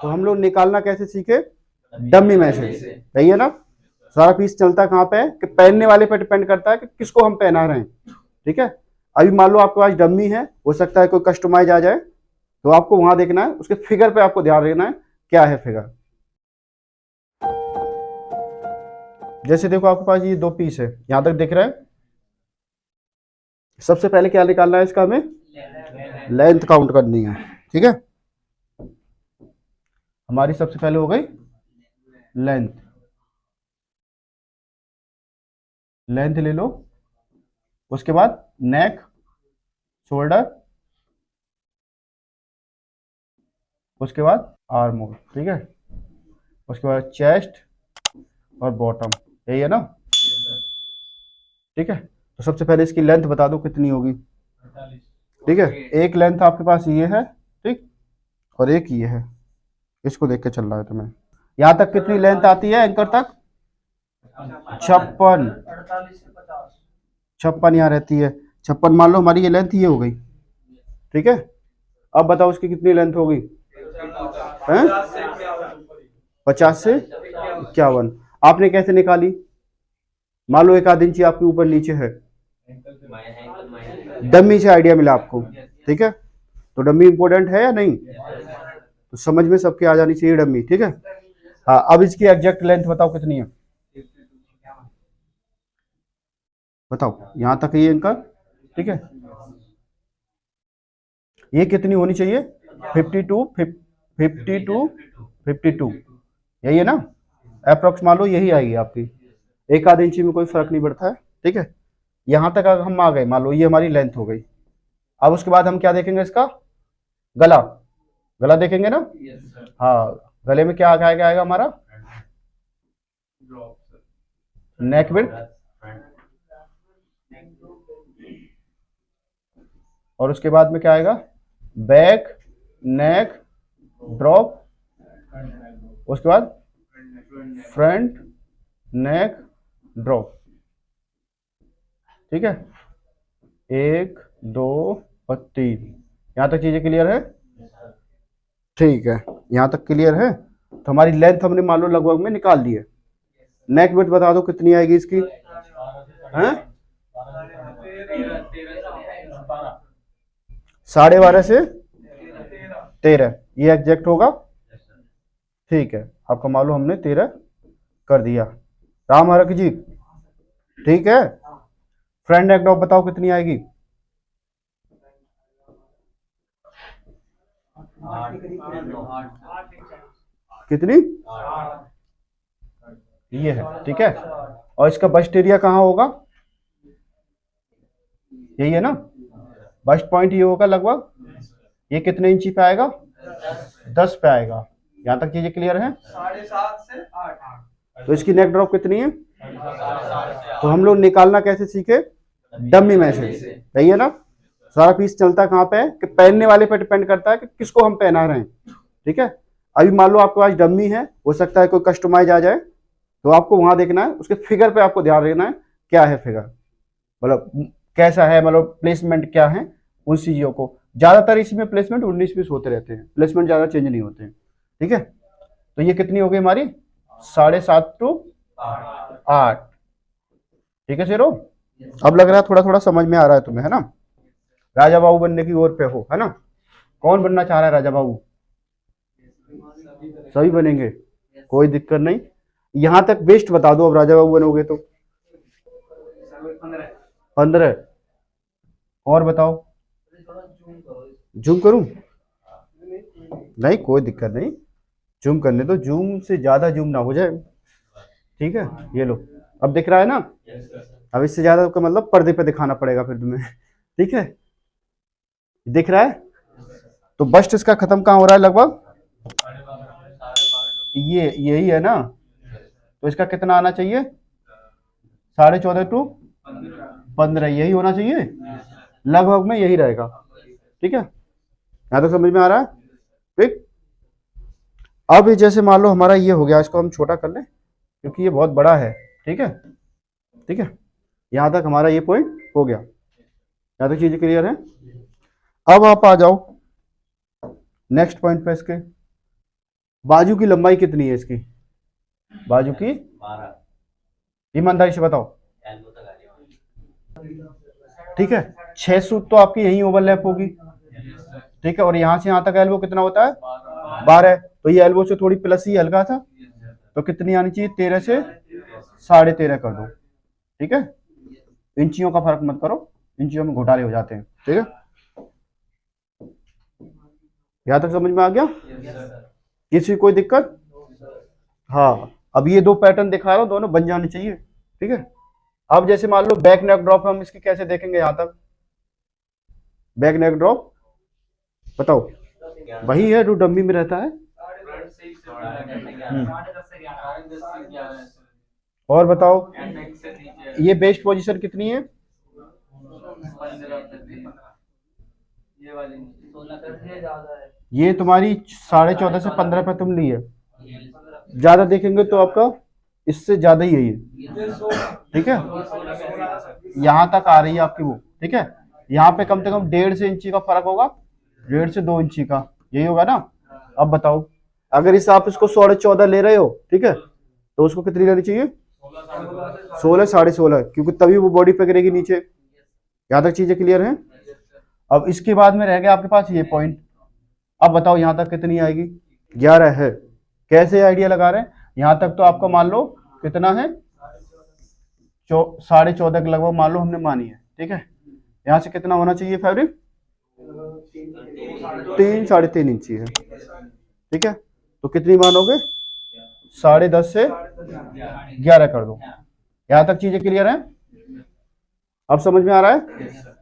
तो हम लोग निकालना कैसे सीखे, डमी में से, सही है ना। सारा पीस चलता कहाँ पे है कि पहनने वाले पे डिपेंड करता है कि किसको हम पहना रहे हैं, ठीक है। अभी मान लो आपके पास डमी है, हो सकता है कोई कस्टमाइज आ जाए, तो आपको वहां देखना है, उसके फिगर पे आपको ध्यान देना है क्या है फिगर। जैसे देखो आपके पास ये दो पीस है, यहां तक दिख रहा है। सबसे पहले क्या निकालना है इसका, हमें लेंथ काउंट करनी है, ठीक है। हमारी सबसे पहले हो गई लेंथ, लेंथ ले लो। उसके बाद नेक, शोल्डर, उसके बाद आर्म होल, ठीक है। उसके बाद चेस्ट और बॉटम, यही है ना, ठीक है। तो सबसे पहले इसकी लेंथ बता दो कितनी होगी, ठीक है। एक लेंथ आपके पास ये है, ठीक, और एक ये है, इसको देख के चल रहा है तुम्हें। यहां तक कितनी लेंथ आती है एंकर तक, 56, 56 यहाँ रहती है। 56 मान लो हमारी ये लेंथ ये हो गई, ठीक है। अब बताओ उसकी कितनी लेंथ होगी, 50 से 51। आपने कैसे निकाली, मान लो 1 आध इंची आपके ऊपर नीचे है, डमी से आइडिया मिला आपको, ठीक है। तो डमी इंपॉर्टेंट है या नहीं, तो समझ में सबके आ जानी चाहिए डमी, ठीक है। हाँ, अब इसकी एग्जैक्ट लेंथ बताओ कितनी है, बताओ। यहां तक ये इनका, ठीक है। ये कितनी होनी चाहिए, 52, 52, 52, यही है ना, अप्रोक्स मान लो यही आएगी आपकी। 1 आध इंची में कोई फर्क नहीं पड़ता है, ठीक है। यहां तक अगर हम आ गए, मान लो ये हमारी लेंथ हो गई। अब उसके बाद हम क्या देखेंगे, इसका गला, गला देखेंगे ना। हाँ, गले में क्या आएगा हमारा, नेक विड्थ, और उसके बाद में क्या आएगा, बैक, नेक, ड्रॉप, उसके बाद फ्रंट, नेक, ड्रॉप, ठीक है। 1, 2 और 3, यहां तक चीजें क्लियर है, ठीक है। यहां तक क्लियर है। तो हमारी लेंथ हमने मान लो लगभग में निकाल दी है। नेक विड्थ बता दो कितनी आएगी इसकी, हैं, 12.5 से 13, ये एग्जैक्ट होगा, ठीक है। आपका मान लो हमने 13 कर दिया, राम हरक जी, ठीक है। फ्रंट नेक ड्रॉप बताओ कितनी आएगी, कितनी, ये है, ठीक है। और इसका बस्ट एरिया कहाँ होगा, यही है ना, बस्ट पॉइंट ये होगा लगभग, ये कितने इंची पे आएगा, 10 पे आएगा। यहां तक चीजें क्लियर है, 7.5 से 8। तो इसकी नेक ड्रॉप कितनी है, तो हम लोग निकालना कैसे सीखे, डमी में से, सही है ना। सारा पीस चलता कहाँ पे है कि पहनने वाले पे डिपेंड करता है कि किसको हम पहना रहे हैं, ठीक है। अभी मान लो आपके पास डमी है, हो सकता है कोई कस्टमाइज आ जाए, तो आपको वहां देखना है, उसके फिगर पे आपको ध्यान देना है क्या है फिगर, मतलब कैसा है, मतलब प्लेसमेंट क्या है, उन चीजों को। ज्यादातर इसमें प्लेसमेंट 19-20 होते रहते हैं, प्लेसमेंट ज्यादा चेंज नहीं होते हैं, ठीक है। तो ये कितनी हो गई हमारी, 7.5 to 8, ठीक है शेरो। अब लग रहा है थोड़ा थोड़ा समझ में आ रहा है तुम्हें, है ना। राजा बाबू बनने की ओर पे हो, है ना। कौन बनना चाह रहा है राजा बाबू, सभी बनेंगे, कोई दिक्कत नहीं। यहां तक बेस्ट बता दो, अब राजा बाबू बनोगे तो 15, और बताओ, जूम करूं, नहीं कोई दिक्कत नहीं, जूम करने दो, जूम से ज्यादा जूम ना हो जाए, ठीक है। ये लो, अब दिख रहा है ना, अब इससे ज्यादा का मतलब पर्दे पे दिखाना पड़ेगा फिर तुम्हें, ठीक है। दिख रहा है, तो बस्ट इसका खत्म कहाँ हो रहा है लगभग, ये यही है ना, तो इसका कितना आना चाहिए, 14.5 to 15, यही होना चाहिए, लगभग में यही रहेगा, ठीक है। यहां तक समझ में आ रहा है, ठीक। अब ये जैसे मान लो हमारा ये हो गया, इसको हम छोटा कर लें क्योंकि ये बहुत बड़ा है, ठीक है, ठीक है। यहां तक हमारा ये पॉइंट हो गया, यहां तक चीजें क्लियर है। अब आप आ जाओ नेक्स्ट पॉइंट पे इसके, बाजू की लंबाई कितनी है इसकी, बाजू की, ईमानदारी से बताओ। ठीक है, 6 सूत तो आपकी यही ओवरलैप होगी। ठीक है, और यहां से यहां तक एल्बो कितना होता है, 12। तो ये एल्बो से थोड़ी प्लस ही हल्का था, तो कितनी आनी चाहिए, 13 से 13.5 कर दो। ठीक है, इंचियों का फर्क मत करो, इंचियों में घोटाले हो जाते हैं। ठीक है, यहां तक समझ में आ गया, किसी कोई दिक्कत? हाँ, अब ये 2 पैटर्न दिखा रहा हूं, दोनों बन जाने चाहिए। ठीक है, अब जैसे मान लो बैक नेक ड्रॉप, हम इसकी कैसे देखेंगे, यहां तक बैक नेक ड्रॉप बताओ, वही है जो डम्मी में रहता है। और बताओ, ये बेस्ट पोजीशन कितनी है, ये तुम्हारी 14.5 से 15 पे तुम ली है, ज्यादा देखेंगे तो आपका इससे ज्यादा ही है ये। ठीक है, यहां तक आ रही है आपकी वो। ठीक है, यहाँ पे कम से कम 1.5 से इंची का फर्क होगा, 1.5 से 2 इंची का, यही होगा ना। अब बताओ, अगर इस आप इसको 14.5 ले रहे हो, ठीक है, तो उसको कितनी लेनी चाहिए, 16, 16.5, क्योंकि तभी वो बॉडी पे गिरेगी नीचे। यहां तक चीजें क्लियर हैं। अब इसके बाद में रह गया आपके पास ये पॉइंट। अब बताओ यहां तक कितनी आएगी, 11 है। कैसे आइडिया लगा रहे हैं, यहां तक तो आपका मान लो कितना है, 14.5 के लगभग मान लो हमने मानी है। ठीक है, यहां से कितना होना चाहिए फैब्रिक, 3, 3.5 इंची है। ठीक है, तो कितनी मानोगे, 10.5 से 11 कर दो। यहां तक चीजें क्लियर हैं, अब समझ में आ रहा है।